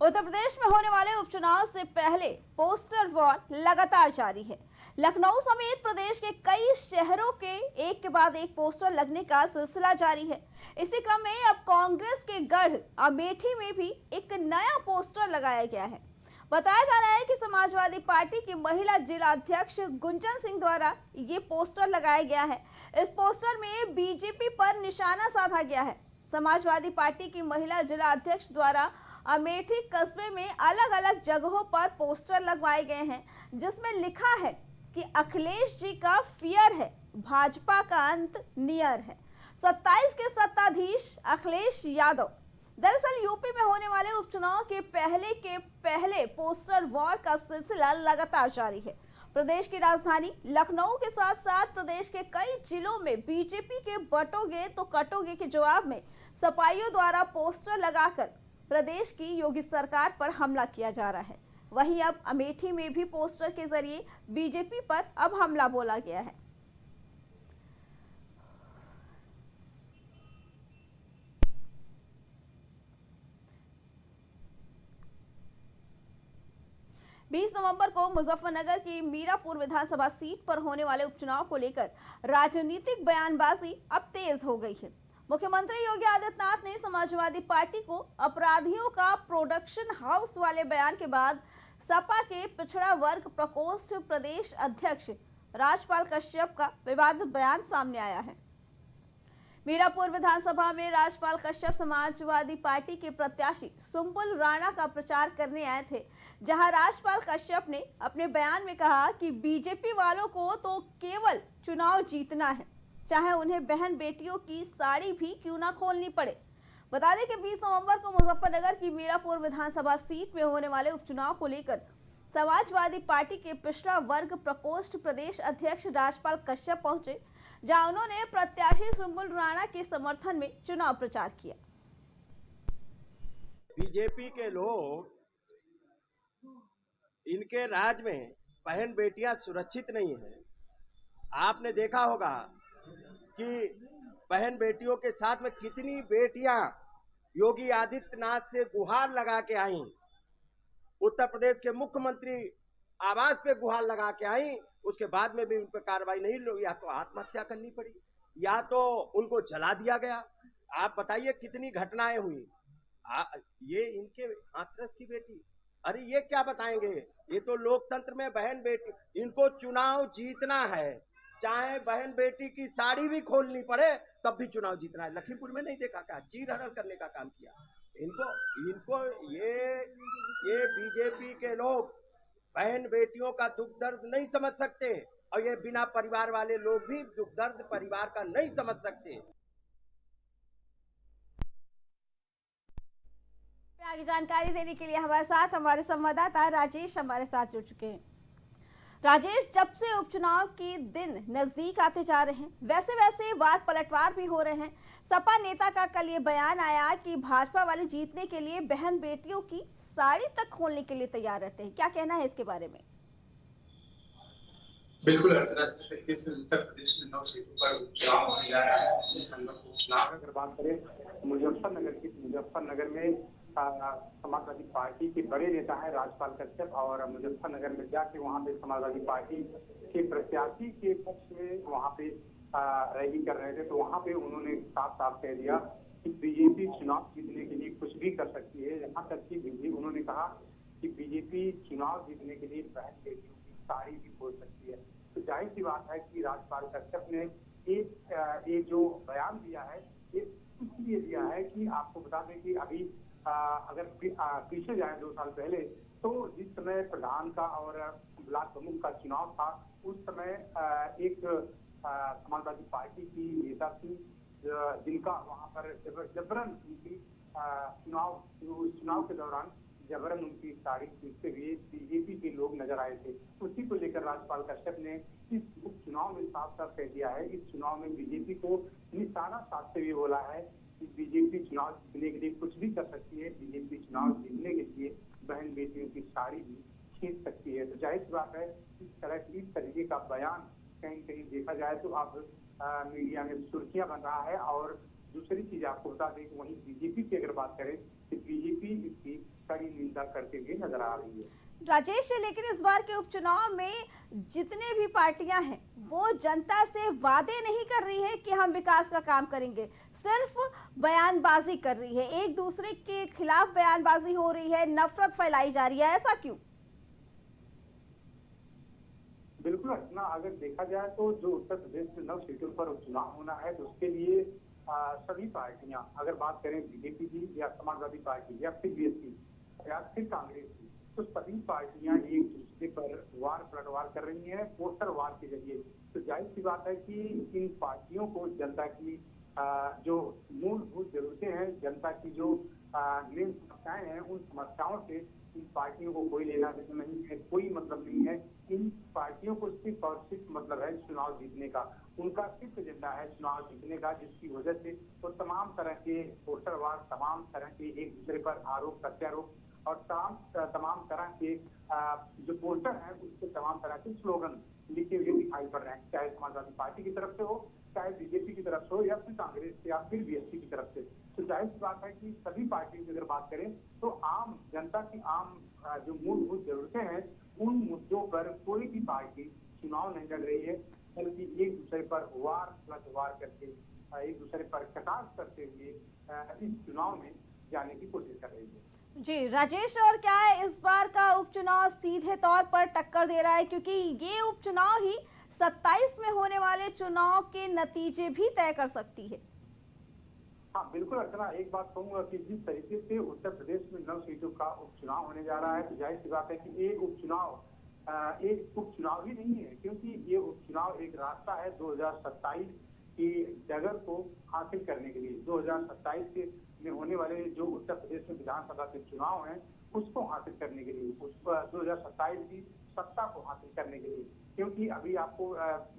उत्तर प्रदेश में होने वाले उपचुनाव से पहले पोस्टर वॉर लगातार जारी है। लखनऊ समेत प्रदेश के कई शहरों के एक के बाद एक पोस्टर लगने का सिलसिला जारी है। इसी क्रम में अब कांग्रेस के गढ़ अमेठी में भी एक नया पोस्टर लगाया गया है। बताया जा रहा है कि समाजवादी पार्टी की महिला जिला अध्यक्ष गुंजन सिंह द्वारा ये पोस्टर लगाया गया है। इस पोस्टर में बीजेपी पर निशाना साधा गया है। समाजवादी पार्टी की महिला जिला अध्यक्ष द्वारा अमेठी कस्बे में अलग अलग जगहों पर पोस्टर लगवाए गए हैं, जिसमें लिखा है कि अखिलेश जी का फियर है, भाजपा का अंत नियर है। 27 के सत्ताधीश अखिलेश यादव। दरअसल यूपी में होने वाले उपचुनाव के पहले पोस्टर वॉर का सिलसिला लगातार जारी है। प्रदेश की राजधानी लखनऊ के साथ साथ प्रदेश के कई जिलों में बीजेपी के बटोगे तो कटोगे के जवाब में सपाइयों द्वारा पोस्टर लगाकर प्रदेश की योगी सरकार पर हमला किया जा रहा है। वहीं अब अमेठी में भी पोस्टर के जरिए बीजेपी पर अब हमला बोला गया है। बीस नवंबर को मुजफ्फरनगर की मीरापुर विधानसभा सीट पर होने वाले उपचुनाव को लेकर राजनीतिक बयानबाजी अब तेज हो गई है। मुख्यमंत्री योगी आदित्यनाथ ने समाजवादी पार्टी को अपराधियों का प्रोडक्शन हाउस वाले बयान के बाद सपा के पिछड़ा वर्ग प्रकोष्ठ प्रदेश अध्यक्ष राजपाल कश्यप का विवादित बयान सामने आया है। मीरापुर विधानसभा में राजपाल कश्यप समाजवादी पार्टी के प्रत्याशी सुम्बुल राणा का प्रचार करने आए थे, जहां राजपाल कश्यप ने अपने बयान में कहा कि बीजेपी वालों को तो केवल चुनाव जीतना है, चाहे उन्हें बहन बेटियों की साड़ी भी क्यों ना खोलनी पड़े। बता दें कि 20 नवंबर को मुजफ्फरनगर की मीरापुर विधानसभा सीट में होने वाले उपचुनाव को लेकर समाजवादी पार्टी के पिछड़ा वर्ग प्रकोष्ठ प्रदेश अध्यक्ष राजपाल कश्यप पहुंचे, जहां उन्होंने प्रत्याशी सुम्बुल राणा के समर्थन में चुनाव प्रचार किया। बीजेपी के लोग, इनके राज में बहन बेटियां सुरक्षित नहीं है। आपने देखा होगा कि बहन बेटियों के साथ में कितनी बेटियां योगी आदित्यनाथ से गुहार लगा के आई। उत्तर प्रदेश के मुख्यमंत्री आवास पे गुहार लगा के आई, उसके बाद में भी उन पर कार्रवाई नहीं हुई। या तो आत्महत्या करनी पड़ी या तो उनको जला दिया गया। आप बताइए कितनी घटनाएं हुई। ये इनके हाथरस की बेटी, अरे ये क्या बताएंगे। ये तो लोकतंत्र में बहन बेटी, इनको चुनाव जीतना है, चाहे बहन बेटी की साड़ी भी खोलनी पड़े तब भी चुनाव जीतना है। लखीमपुर में नहीं देखा क्या, चीर हरण करने का काम किया। इनको ये बीजेपी के लोग बहन बेटियों का दुख दर्द नहीं समझ सकते, और ये बिना परिवार वाले लोग भी दुख दर्द परिवार का नहीं समझ सकते। आगे जानकारी देने के लिए हमारे साथ हमारे संवाददाता राजेश हमारे साथ जुड़ चुके हैं। राजेश, जब से उपचुनाव के दिन नजदीक आते जा रहे हैं, वैसे वैसे वाद पलटवार भी हो रहे हैं। सपा नेता का कल ये बयान आया कि भाजपा वाले जीतने के लिए बहन बेटियों की साड़ी तक खोलने के लिए तैयार रहते हैं। क्या कहना है इसके बारे में? बिल्कुल अर्चना, जिस तरीके से उत्तर प्रदेश में 9 सीटों पर उपचुनाव होने जा रहा है, इस नंबर को उपचुनाव अगर बात करें मुजफ्फरनगर में समाजवादी पार्टी के बड़े नेता है राजपाल कश्यप, और मुजफ्फरनगर में जाके वहां पे समाजवादी पार्टी के प्रत्याशी के पक्ष में वहां पे रैली कर रहे थे। तो वहां पे उन्होंने साफ साफ कह दिया कि बीजेपी चुनाव जीतने के लिए कुछ भी कर सकती है। यहाँ तक कि उन्होंने कहा कि बीजेपी चुनाव जीतने के लिए बहन बेटियों की साड़ी भी खोल सकती है। तो जाहिर सी बात है कि राजपाल कश्यप ने एक जो बयान दिया है, ये इसलिए दिया है कि आपको बता दें कि अभी अगर पीछे जाए 2 साल पहले, तो जिस समय प्रधान का और ब्लॉक प्रमुख का चुनाव था, उस समय एक समाजवादी पार्टी की नेता थी जिनका वहां पर जबरन उनकी चुनाव के दौरान जबरन उनकी साड़ी खींचते हुए बीजेपी के लोग नजर आए थे। उसी को लेकर राजपाल कश्यप ने इस उपचुनाव में साफ साफ कह दिया है, इस चुनाव में बीजेपी को निशाना साधते हुए बोला है कि बीजेपी चुनाव जीतने के लिए कुछ भी कर सकती है। बीजेपी चुनाव जीतने के लिए बहन बेटियों की साड़ी भी खींच सकती है। तो जाहिर सी बात है, इस तरीके का बयान कहीं कहीं देखा जाए तो अब मीडिया में सुर्खियां बन रहा है। और दूसरी चीज आपको बता दें कि वहीं बीजेपी की अगर बात करें तो बीजेपी इसकी कड़ी चिंता करते हुए नजर आ रही है। राजेश, लेकिन इस बार के उपचुनाव में जितने भी पार्टियां हैं वो जनता से वादे नहीं कर रही है कि हम विकास का काम करेंगे, सिर्फ बयानबाजी कर रही है, एक दूसरे के खिलाफ बयानबाजी हो रही है, नफरत फैलाई जा रही है। ऐसा क्यों? बिल्कुल अर्चना, अगर देखा जाए तो जो उत्तर प्रदेश में 9 सीटों पर उपचुनाव होना है तो उसके लिए सभी पार्टियां, अगर बात करें बीजेपी की या समाजवादी पार्टी या फिर बीएसपी या फिर कांग्रेस की, तो सभी पार्टियां एक दूसरे पर वार पलटवार कर रही हैं पोस्टर वार के जरिए। तो जाहिर सी बात है कि इन पार्टियों को जनता की जो मूलभूत जरूरतें हैं, जनता की जो मेन समस्याएं हैं, उन समस्याओं से इन पार्टियों को कोई लेना देना नहीं है, कोई मतलब नहीं है। इन पार्टियों को सिर्फ और सिर्फ मतलब है चुनाव जीतने का। उनका सिर्फ एजेंडा है चुनाव जीतने का, जिसकी वजह से वो तमाम तरह के पोस्टरवार, तमाम तरह के एक दूसरे पर आरोप प्रत्यारोप और तमाम तरह के जो पोस्टर हैं उसके तमाम तरह के स्लोगन लिखे हुए दिखाई पड़ रहे हैं, चाहे समाजवादी पार्टी की तरफ से हो, चाहे बीजेपी की तरफ से हो या फिर कांग्रेस या फिर बीएसपी की तरफ से। तो जाहिर सी बात है कि सभी पार्टियों की अगर बात करें तो आम जनता की आम जो मूलभूत जरूरतें हैं उन मुद्दों पर कोई भी पार्टी चुनाव नहीं लड़ रही है, बल्कि एक दूसरे पर वार करके एक दूसरे पर कटाक्ष करते हुए इस चुनाव में जाने की कोशिश कर रही है। जी राजेश, और क्या है इस बार का उपचुनाव सीधे तौर पर टक्कर दे रहा है, क्योंकि ये उपचुनाव ही 27 में होने वाले चुनाव के नतीजे भी तय कर सकती है। हाँ बिल्कुल अर्चना, एक बात कहूंगा कि जिस तरीके से उत्तर प्रदेश में 9 सीटों का उपचुनाव होने जा रहा है तो जाहिर सी बात है कि एक उपचुनाव ही नहीं है, क्योंकि ये उपचुनाव एक रास्ता है 2027 की जगह को हासिल करने के लिए। 2027 में होने वाले जो उत्तर प्रदेश में विधानसभा के चुनाव हैं उसको हासिल करने के लिए, उस 2027 की सत्ता को हासिल करने के लिए। क्योंकि अभी आपको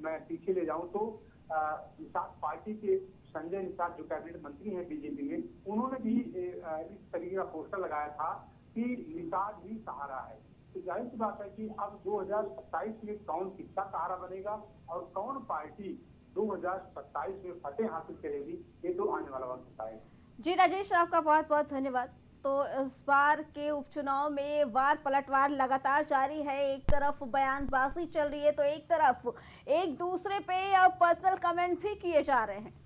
मैं पीछे ले जाऊं तो निषाद पार्टी के संजय निषाद जो कैबिनेट मंत्री हैं बीजेपी में, उन्होंने भी इस तरीके का पोस्टर लगाया था कि निषाद ही सहारा है। तो जाहिर सी बात है कि अब 2027 में कौन किसका सहारा बनेगा और कौन पार्टी 2027 में फतेह हासिल करेगी, ये तो आने वाला वक्त बताएगा। जी राजेश, आपका बहुत बहुत धन्यवाद। तो इस बार के उपचुनाव में वार पलटवार लगातार जारी है, एक तरफ बयानबाजी चल रही है तो एक तरफ एक दूसरे पे पर्सनल कमेंट भी किए जा रहे हैं।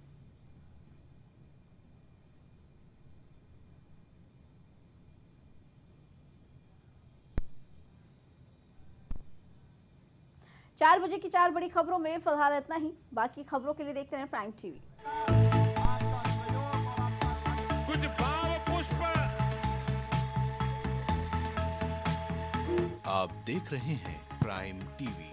चार बजे की 4 बड़ी खबरों में फिलहाल इतना ही। बाकी खबरों के लिए देखते रहें प्राइम टीवी। कुछ भाव पुष्प। आप देख रहे हैं प्राइम टीवी।